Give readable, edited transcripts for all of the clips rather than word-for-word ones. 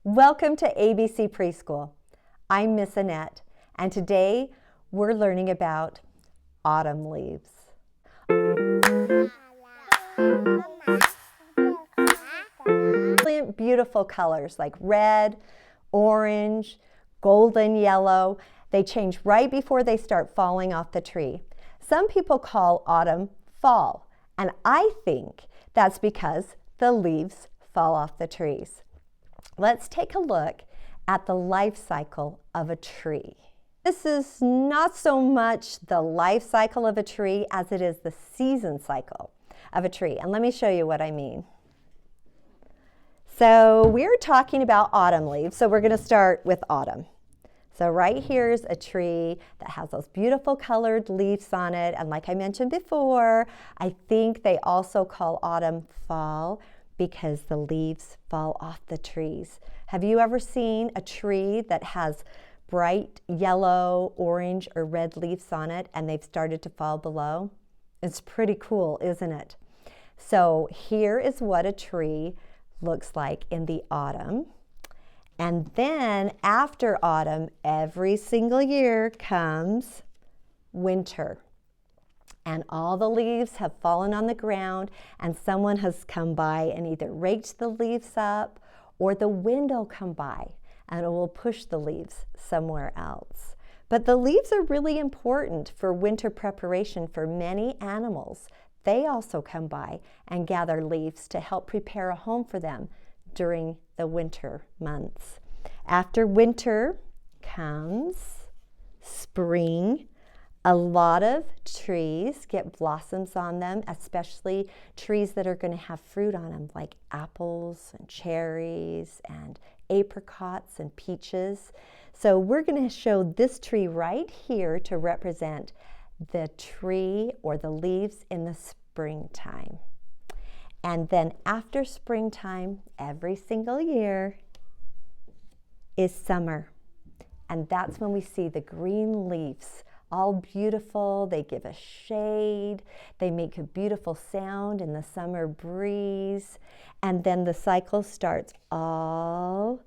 Welcome to ABC Preschool. I'm Miss Annette, and today we're learning about autumn leaves. Brilliant, beautiful colors like red, orange, golden yellow. They change right before they start falling off the tree. Some people call autumn fall, and I think that's because the leaves fall off the trees. Let's take a look at the life cycle of a tree. This is not so much the life cycle of a tree as it is the season cycle of a tree. And let me show you what I mean. So we're talking about autumn leaves, so we're going to start with autumn. So right here's a tree that has those beautiful colored leaves on it. And like I mentioned before, I think they also call autumn fall because the leaves fall off the trees. Have you ever seen a tree that has bright yellow, orange, or red leaves on it and they've started to fall below? It's pretty cool, isn't it? So here is what a tree looks like in the autumn. And then after autumn, every single year comes winter. And all the leaves have fallen on the ground, and someone has come by and either raked the leaves up, or the wind will come by and it will push the leaves somewhere else. But the leaves are really important for winter preparation for many animals. They also come by and gather leaves to help prepare a home for them during the winter months. After winter comes spring. A lot of trees get blossoms on them, especially trees that are going to have fruit on them, like apples and cherries and apricots and peaches. So we're going to show this tree right here to represent the tree or the leaves in the springtime. And then after springtime, every single year is summer. And that's when we see the green leaves, all beautiful. They give us shade. They make a beautiful sound in the summer breeze. And then the cycle starts all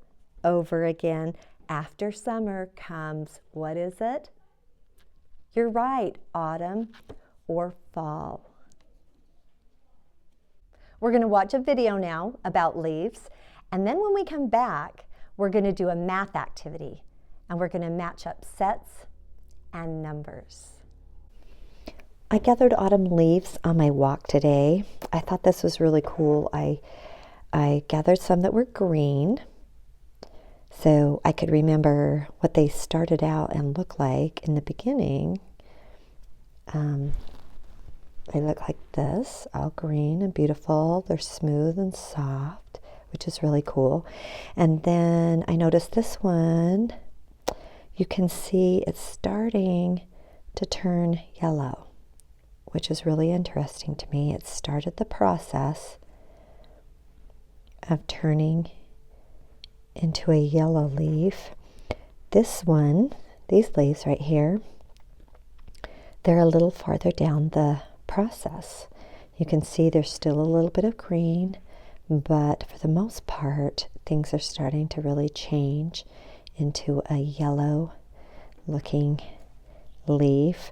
over again. After summer comes, what is it? You're right, autumn or fall. We're going to watch a video now about leaves. And then when we come back, we're going to do a math activity. And we're going to match up sets and numbers. I gathered autumn leaves on my walk today. I thought this was really cool. I gathered some that were green so I could remember what they started out and look like in the beginning. They look like this, all green and beautiful. They're smooth and soft, which is really cool. And then I noticed this one. You can see it's starting to turn yellow, which is really interesting to me. It started the process of turning into a yellow leaf. This one, these leaves right here, they're a little farther down the process. You can see there's still a little bit of green, but for the most part, things are starting to really change into a yellow looking leaf.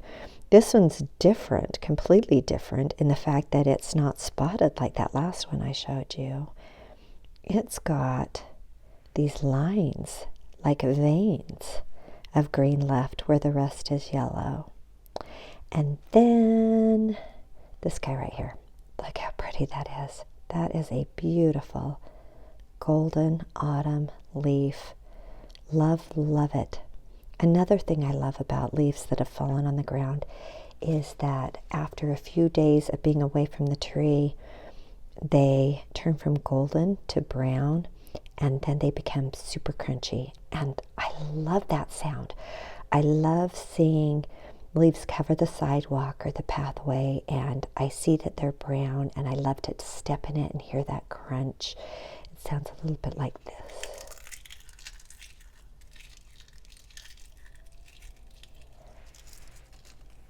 This one's different, completely different in the fact that it's not spotted like that last one I showed you. It's got these lines like veins of green left where the rest is yellow. And then this guy right here, look how pretty that is. That is a beautiful golden autumn leaf. Love it. Another thing I love about leaves that have fallen on the ground is that after a few days of being away from the tree, they turn from golden to brown, and then they become super crunchy. And I love that sound. I love seeing leaves cover the sidewalk or the pathway, and I see that they're brown, and I love to step in it and hear that crunch. It sounds a little bit like this.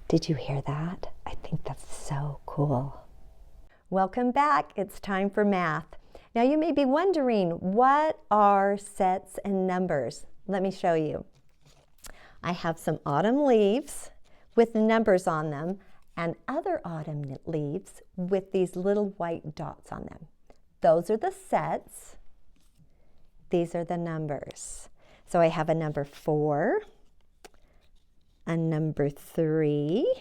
Did you hear that? I think that's so cool. Welcome back. It's time for math. Now you may be wondering, what are sets and numbers? Let me show you. I have some autumn leaves with numbers on them and other autumn leaves with these little white dots on them. Those are the sets. These are the numbers. So I have a number 4, a number 3,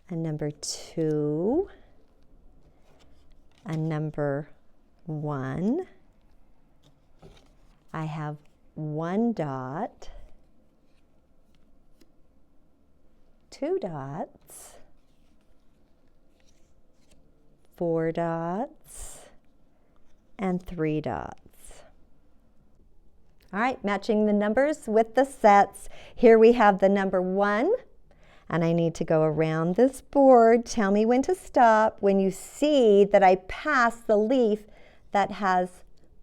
a number 2, a number 1. I have 1 dot, 2 dots, 4 dots, and 3 dots. All right, matching the numbers with the sets. Here we have the number 1, and I need to go around this board. Tell me when to stop when you see that I pass the leaf that has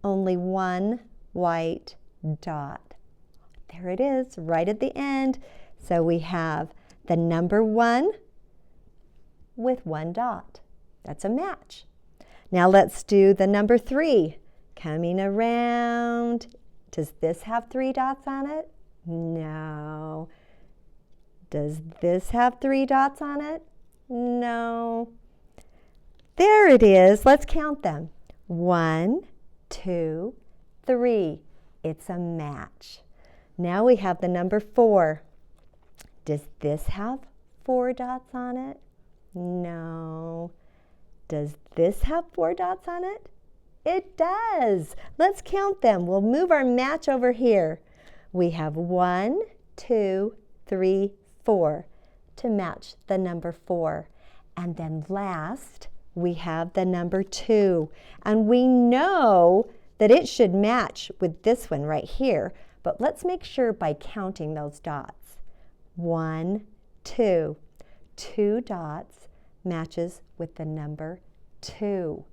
only 1 white dot. There it is, right at the end. So we have the number 1 with 1 dot. That's a match. Now let's do the number 3. Coming around. Does this have 3 dots on it? No. Does this have 3 dots on it? No. There it is. Let's count them. 1, 2, 3. It's a match. Now we have the number 4. Does this have 4 dots on it? No. Does this have 4 dots on it? It does. Let's count them. We'll move our match over here. We have 1, 2, 3, 4 to match the number 4. And then last, we have the number 2. And we know that it should match with this one right here, but let's make sure by counting those dots. 1, 2. 2 dots matches with the number 2.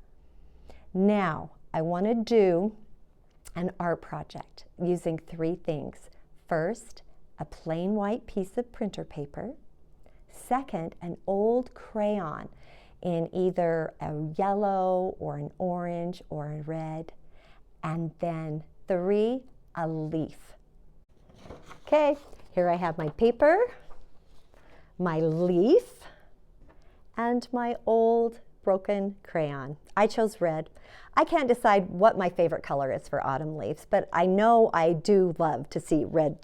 Now, I want to do an art project using 3 things. First, a plain white piece of printer paper. Second, an old crayon in either a yellow or an orange or a red. And then 3, a leaf. Okay, here I have my paper, my leaf, and my old broken crayon. I chose red. I can't decide what my favorite color is for autumn leaves, but I know I do love to see red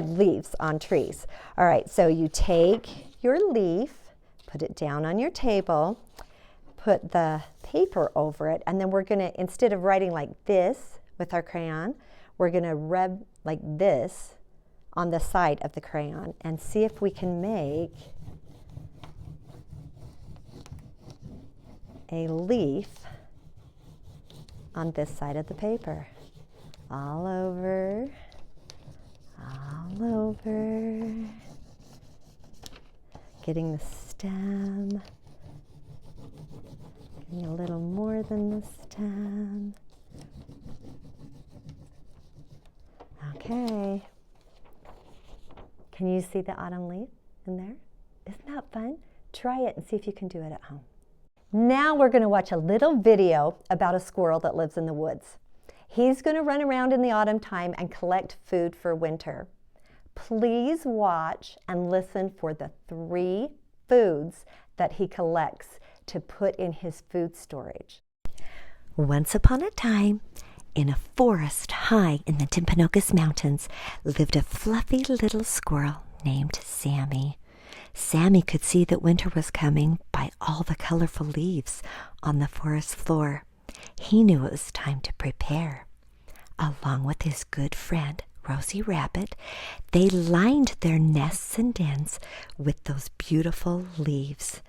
leaves on trees. All right, so you take your leaf, put it down on your table, put the paper over it, and then we're gonna, instead of writing like this with our crayon, we're gonna rub like this on the side of the crayon and see if we can make a leaf on this side of the paper. All over, all over. Getting the stem, getting a little more than the stem. Okay. Can you see the autumn leaf in there? Isn't that fun? Try it and see if you can do it at home. Now we're going to watch a little video about a squirrel that lives in the woods. He's going to run around in the autumn time and collect food for winter. Please watch and listen for the 3 foods that he collects to put in his food storage. Once upon a time, in a forest high in the Timpanogos Mountains, lived a fluffy little squirrel named Sammy. Sammy could see that winter was coming by all the colorful leaves on the forest floor. He knew it was time to prepare. Along with his good friend, Rosie Rabbit, they lined their nests and dens with those beautiful leaves.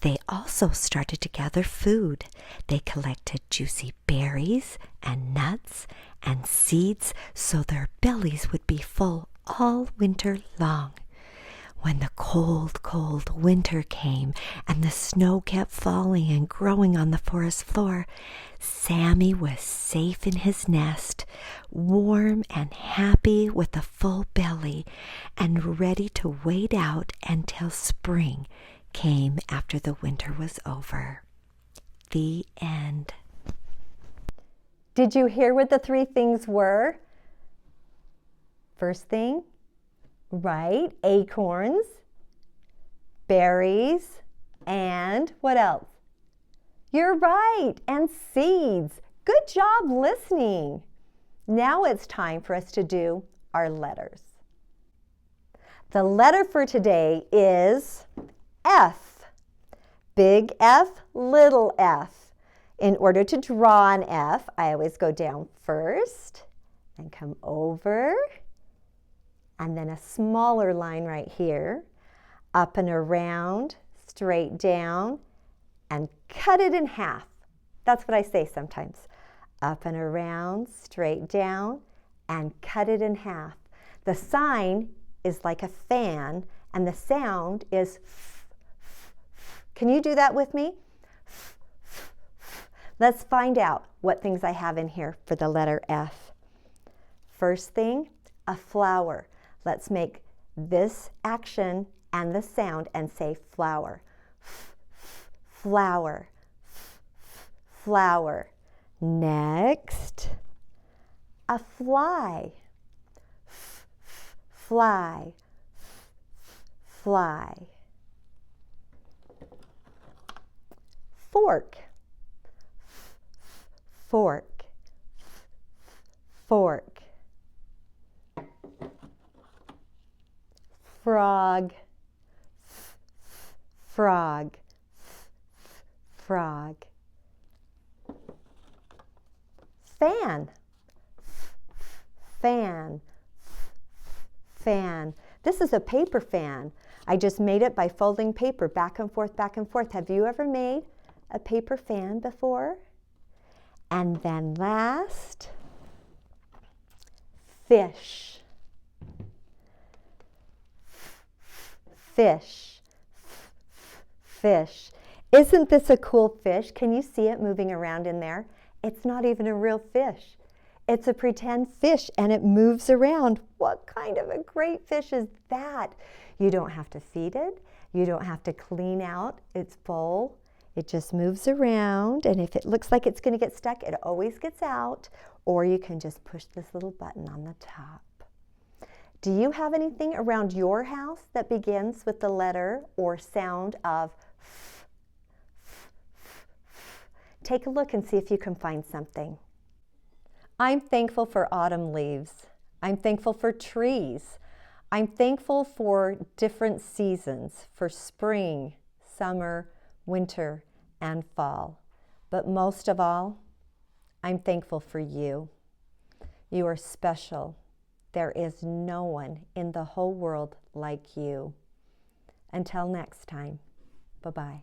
They also started to gather food. They collected juicy berries and nuts and seeds so their bellies would be full all winter long. When the cold, cold winter came and the snow kept falling and growing on the forest floor, Sammy was safe in his nest, warm and happy with a full belly, and ready to wait out until spring came after the winter was over. The end. Did you hear what the 3 things were? First thing, right, acorns, berries, and what else? You're right, and seeds. Good job listening. Now it's time for us to do our letters. The letter for today is F. Big F, little f. In order to draw an F, I always go down first and come over, and then a smaller line right here, up and around, straight down, and cut it in half. That's what I say sometimes. Up and around, straight down, and cut it in half. The sign is like a fan, and the sound is f, f, f. Can you do that with me? F, f, f. Let's find out what things I have in here for the letter F. First thing, a flower. Let's make this action and the sound and say flower. F, f, flower. F, f, flower. Next, a fly. F, f, fly. F, f, fly. Fork. F, f, fork. F, f, fork. Frog. F, f, frog. F, f, frog. Fan. F, f, fan. F, f, fan. This is a paper fan. I just made it by folding paper back and forth, back and forth. Have you ever made a paper fan before? And then last, fish. Fish. Fish. Isn't this a cool fish? Can you see it moving around in there? It's not even a real fish. It's a pretend fish, and it moves around. What kind of a great fish is that? You don't have to feed it. You don't have to clean out its bowl. It just moves around, and if it looks like it's going to get stuck, it always gets out, or you can just push this little button on the top. Do you have anything around your house that begins with the letter or sound of f, f, f, f? Take a look and see if you can find something. I'm thankful for autumn leaves. I'm thankful for trees. I'm thankful for different seasons, for spring, summer, winter, and fall. But most of all, I'm thankful for you. You are special. There is no one in the whole world like you. Until next time, bye-bye.